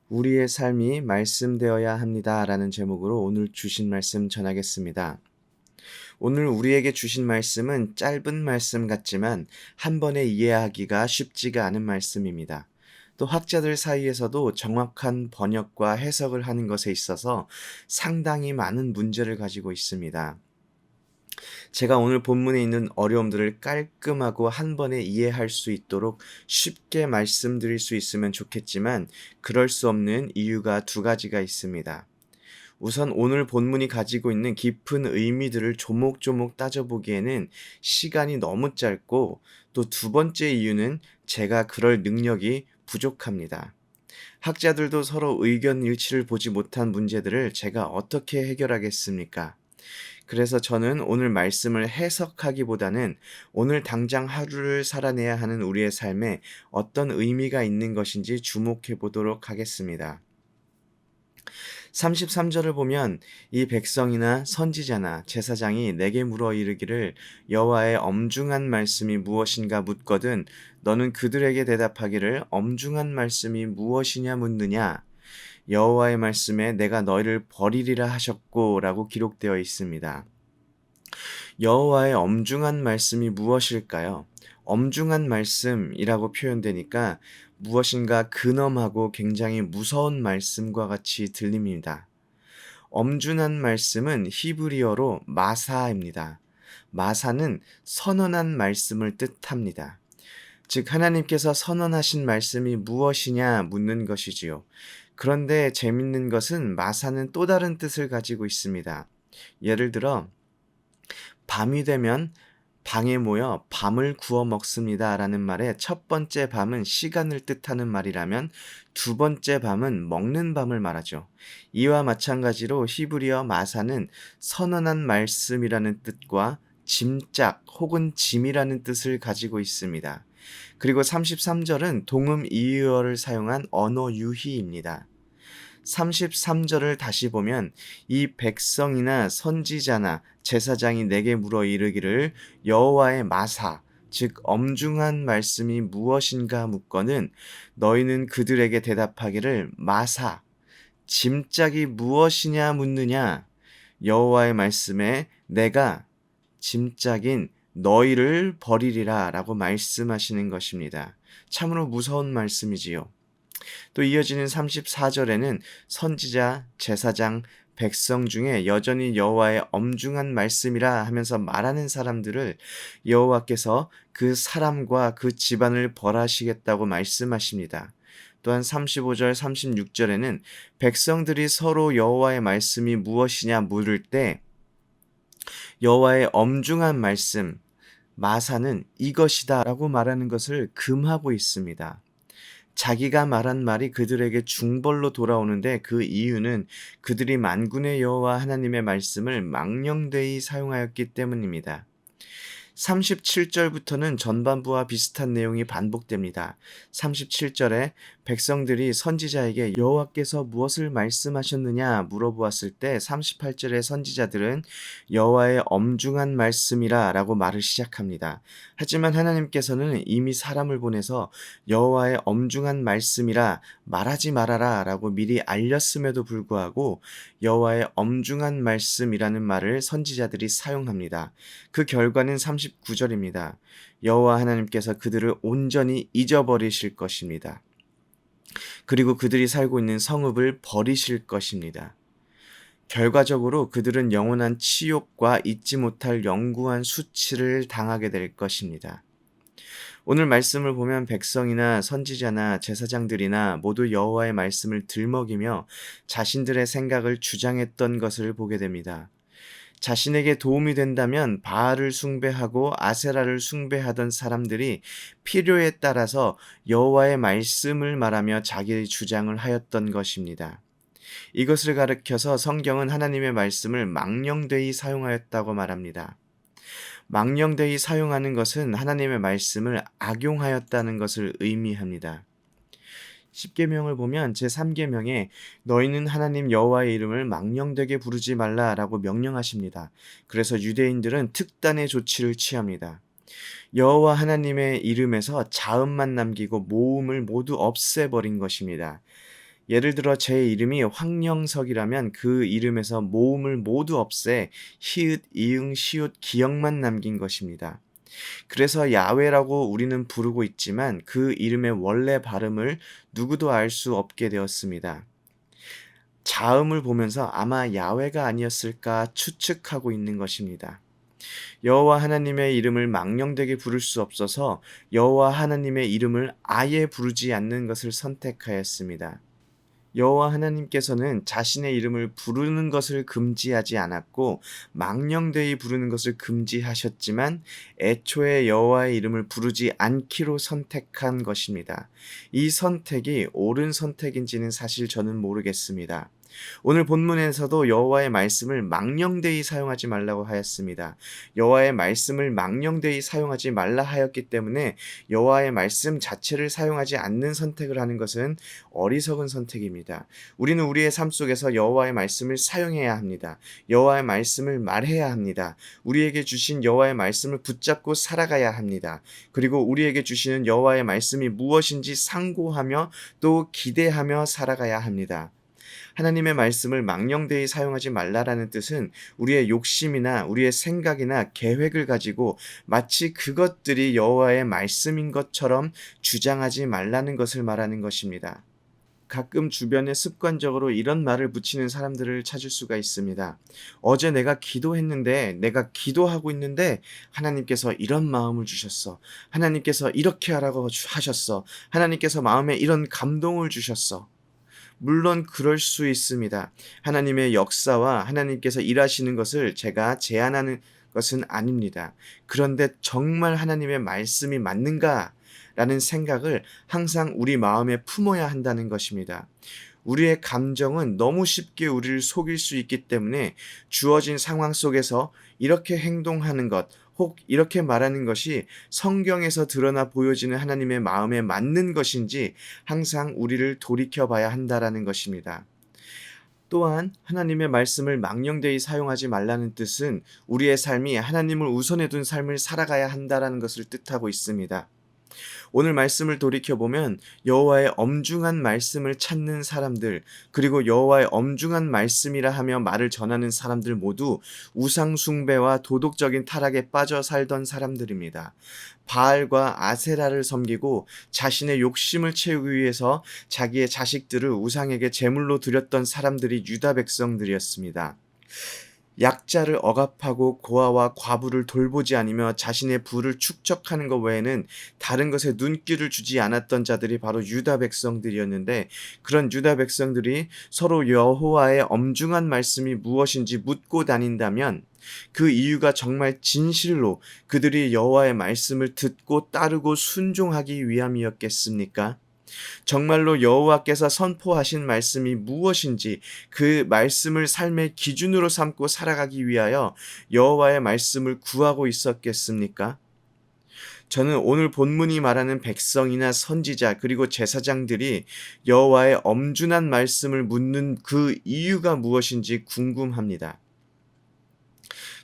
우리의 삶이 말씀되어야 합니다라는 제목으로 오늘 주신 말씀 전하겠습니다. 오늘 우리에게 주신 말씀은 짧은 말씀 같지만 한 번에 이해하기가 쉽지가 않은 말씀입니다. 또 학자들 사이에서도 정확한 번역과 해석을 하는 것에 있어서 상당히 많은 문제를 가지고 있습니다. 제가 오늘 본문에 있는 어려움들을 깔끔하고 한 번에 이해할 수 있도록 쉽게 말씀드릴 수 있으면 좋겠지만 그럴 수 없는 이유가 두 가지가 있습니다. 우선 오늘 본문이 가지고 있는 깊은 의미들을 조목조목 따져보기에는 시간이 너무 짧고 또 두 번째 이유는 제가 그럴 능력이 부족합니다. 학자들도 서로 의견 일치를 보지 못한 문제들을 제가 어떻게 해결하겠습니까? 그래서 저는 오늘 말씀을 해석하기보다는 오늘 당장 하루를 살아내야 하는 우리의 삶에 어떤 의미가 있는 것인지 주목해 보도록 하겠습니다. 33절을 보면 이 백성이나 선지자나 제사장이 내게 물어 이르기를 여호와의 엄중한 말씀이 무엇인가 묻거든 너는 그들에게 대답하기를 엄중한 말씀이 무엇이냐 묻느냐 여호와의 말씀에 내가 너희를 버리리라 하셨고라고 기록되어 있습니다. 여호와의 엄중한 말씀이 무엇일까요? 엄중한 말씀이라고 표현되니까 무엇인가 근엄하고 굉장히 무서운 말씀과 같이 들립니다. 엄중한 말씀은 히브리어로 마사입니다. 마사는 선언한 말씀을 뜻합니다. 즉 하나님께서 선언하신 말씀이 무엇이냐 묻는 것이지요. 그런데 재밌는 것은 마사는 또 다른 뜻을 가지고 있습니다. 예를 들어 밤이 되면 방에 모여 밤을 구워 먹습니다 라는 말의 첫 번째 밤은 시간을 뜻하는 말이라면 두 번째 밤은 먹는 밤을 말하죠. 이와 마찬가지로 히브리어 마사는 선언한 말씀이라는 뜻과 짐짝 혹은 짐이라는 뜻을 가지고 있습니다. 그리고 33절은 동음 이의어를 사용한 언어 유희입니다. 33절을 다시 보면 이 백성이나 선지자나 제사장이 내게 물어 이르기를 여호와의 마사 즉 엄중한 말씀이 무엇인가 묻거는 너희는 그들에게 대답하기를 마사 짐짝이 무엇이냐 묻느냐 여호와의 말씀에 내가 짐짝인 너희를 버리리라 라고 말씀하시는 것입니다. 참으로 무서운 말씀이지요. 또 이어지는 34절에는 선지자, 제사장, 백성 중에 여전히 여호와의 엄중한 말씀이라 하면서 말하는 사람들을 여호와께서 그 사람과 그 집안을 벌하시겠다고 말씀하십니다. 또한 35절, 36절에는 백성들이 서로 여호와의 말씀이 무엇이냐 물을 때 여호와의 엄중한 말씀, 마사는 이것이다 라고 말하는 것을 금하고 있습니다. 자기가 말한 말이 그들에게 중벌로 돌아오는데 그 이유는 그들이 만군의 여호와 하나님의 말씀을 망령되이 사용하였기 때문입니다. 37절부터는 전반부와 비슷한 내용이 반복됩니다. 37절에 백성들이 선지자에게 여호와께서 무엇을 말씀하셨느냐 물어보았을 때 38절의 선지자들은 여호와의 엄중한 말씀이라 라고 말을 시작합니다. 하지만 하나님께서는 이미 사람을 보내서 여호와의 엄중한 말씀이라 말하지 말아라 라고 미리 알렸음에도 불구하고 여호와의 엄중한 말씀이라는 말을 선지자들이 사용합니다. 그 결과는 39절입니다. 여호와 하나님께서 그들을 온전히 잊어버리실 것입니다. 그리고 그들이 살고 있는 성읍을 버리실 것입니다. 결과적으로 그들은 영원한 치욕과 잊지 못할 영구한 수치를 당하게 될 것입니다. 오늘 말씀을 보면 백성이나 선지자나 제사장들이나 모두 여호와의 말씀을 들먹이며 자신들의 생각을 주장했던 것을 보게 됩니다. 자신에게 도움이 된다면 바알을 숭배하고 아세라를 숭배하던 사람들이 필요에 따라서 여호와의 말씀을 말하며 자기의 주장을 하였던 것입니다. 이것을 가리켜서 성경은 하나님의 말씀을 망령되이 사용하였다고 말합니다. 망령되이 사용하는 것은 하나님의 말씀을 악용하였다는 것을 의미합니다. 십계명을 보면 제3계명에 너희는 하나님 여호와의 이름을 망령되게 부르지 말라라고 명령하십니다. 그래서 유대인들은 특단의 조치를 취합니다. 여호와 하나님의 이름에서 자음만 남기고 모음을 모두 없애버린 것입니다. 예를 들어 제 이름이 황영석이라면 그 이름에서 모음을 모두 없애 히읗, 이응, 시옷, 기역만 남긴 것입니다. 그래서 야훼라고 우리는 부르고 있지만 그 이름의 원래 발음을 누구도 알 수 없게 되었습니다. 자음을 보면서 아마 야훼가 아니었을까 추측하고 있는 것입니다. 여호와 하나님의 이름을 망령되게 부를 수 없어서 여호와 하나님의 이름을 아예 부르지 않는 것을 선택하였습니다. 여호와 하나님께서는 자신의 이름을 부르는 것을 금지하지 않았고 망령되이 부르는 것을 금지하셨지만 애초에 여호와의 이름을 부르지 않기로 선택한 것입니다. 이 선택이 옳은 선택인지는 사실 저는 모르겠습니다. 오늘 본문에서도 여호와의 말씀을 망령되이 사용하지 말라고 하였습니다. 여호와의 말씀을 망령되이 사용하지 말라 하였기 때문에 여호와의 말씀 자체를 사용하지 않는 선택을 하는 것은 어리석은 선택입니다. 우리는 우리의 삶 속에서 여호와의 말씀을 사용해야 합니다. 여호와의 말씀을 말해야 합니다. 우리에게 주신 여호와의 말씀을 붙잡고 살아가야 합니다. 그리고 우리에게 주시는 여호와의 말씀이 무엇인지 상고하며 또 기대하며 살아가야 합니다. 하나님의 말씀을 망령되이 사용하지 말라라는 뜻은 우리의 욕심이나 우리의 생각이나 계획을 가지고 마치 그것들이 여호와의 말씀인 것처럼 주장하지 말라는 것을 말하는 것입니다. 가끔 주변에 습관적으로 이런 말을 붙이는 사람들을 찾을 수가 있습니다. 어제 내가 기도했는데, 내가 기도하고 있는데 하나님께서 이런 마음을 주셨어. 하나님께서 이렇게 하라고 하셨어. 하나님께서 마음에 이런 감동을 주셨어. 물론 그럴 수 있습니다. 하나님의 역사와 하나님께서 일하시는 것을 제가 제안하는 것은 아닙니다. 그런데 정말 하나님의 말씀이 맞는가? 라는 생각을 항상 우리 마음에 품어야 한다는 것입니다. 우리의 감정은 너무 쉽게 우리를 속일 수 있기 때문에 주어진 상황 속에서 이렇게 행동하는 것, 혹 이렇게 말하는 것이 성경에서 드러나 보여지는 하나님의 마음에 맞는 것인지 항상 우리를 돌이켜 봐야 한다라는 것입니다. 또한 하나님의 말씀을 망령되이 사용하지 말라는 뜻은 우리의 삶이 하나님을 우선해 둔 삶을 살아가야 한다라는 것을 뜻하고 있습니다. 오늘 말씀을 돌이켜보면 여호와의 엄중한 말씀을 찾는 사람들, 그리고 여호와의 엄중한 말씀이라 하며 말을 전하는 사람들 모두 우상 숭배와 도덕적인 타락에 빠져 살던 사람들입니다. 바알과 아세라를 섬기고 자신의 욕심을 채우기 위해서 자기의 자식들을 우상에게 제물로 드렸던 사람들이 유다 백성들이었습니다. 약자를 억압하고 고아와 과부를 돌보지 않으며 자신의 부를 축적하는 것 외에는 다른 것에 눈길을 주지 않았던 자들이 바로 유다 백성들이었는데, 그런 유다 백성들이 서로 여호와의 엄중한 말씀이 무엇인지 묻고 다닌다면 그 이유가 정말 진실로 그들이 여호와의 말씀을 듣고 따르고 순종하기 위함이었겠습니까? 정말로 여호와께서 선포하신 말씀이 무엇인지 그 말씀을 삶의 기준으로 삼고 살아가기 위하여 여호와의 말씀을 구하고 있었겠습니까? 저는 오늘 본문이 말하는 백성이나 선지자 그리고 제사장들이 여호와의 엄준한 말씀을 묻는 그 이유가 무엇인지 궁금합니다.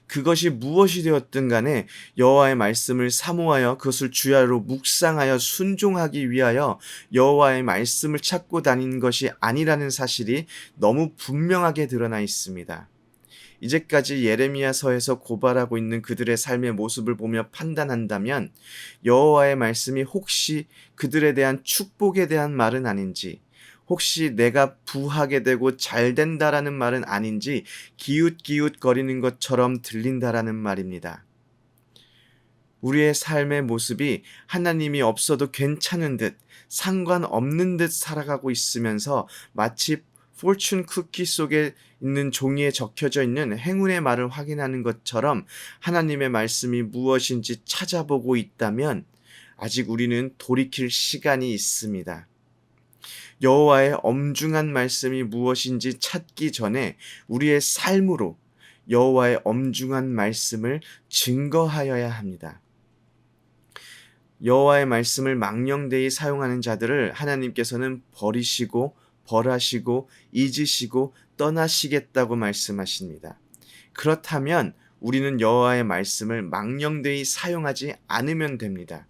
그것이 무엇이 되었든 간에 여호와의 말씀을 사모하여 그것을 주야로 묵상하여 순종하기 위하여 여호와의 말씀을 찾고 다니는 것이 아니라는 사실이 너무 분명하게 드러나 있습니다. 이제까지 예레미야서에서 고발하고 있는 그들의 삶의 모습을 보며 판단한다면 여호와의 말씀이 혹시 그들에 대한 축복에 대한 말은 아닌지, 혹시 내가 부하게 되고 잘 된다라는 말은 아닌지 기웃기웃 거리는 것처럼 들린다라는 말입니다. 우리의 삶의 모습이 하나님이 없어도 괜찮은 듯, 상관없는 듯 살아가고 있으면서 마치 포춘 쿠키 속에 있는 종이에 적혀져 있는 행운의 말을 확인하는 것처럼 하나님의 말씀이 무엇인지 찾아보고 있다면 아직 우리는 돌이킬 시간이 있습니다. 여호와의 엄중한 말씀이 무엇인지 찾기 전에 우리의 삶으로 여호와의 엄중한 말씀을 증거하여야 합니다. 여호와의 말씀을 망령되이 사용하는 자들을 하나님께서는 버리시고 벌하시고 잊으시고 떠나시겠다고 말씀하십니다. 그렇다면 우리는 여호와의 말씀을 망령되이 사용하지 않으면 됩니다.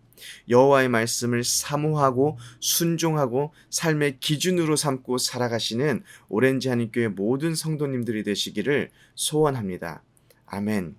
여호와의 말씀을 사모하고 순종하고 삶의 기준으로 삼고 살아가시는 오렌지 한인교회 모든 성도님들이 되시기를 소원합니다. 아멘.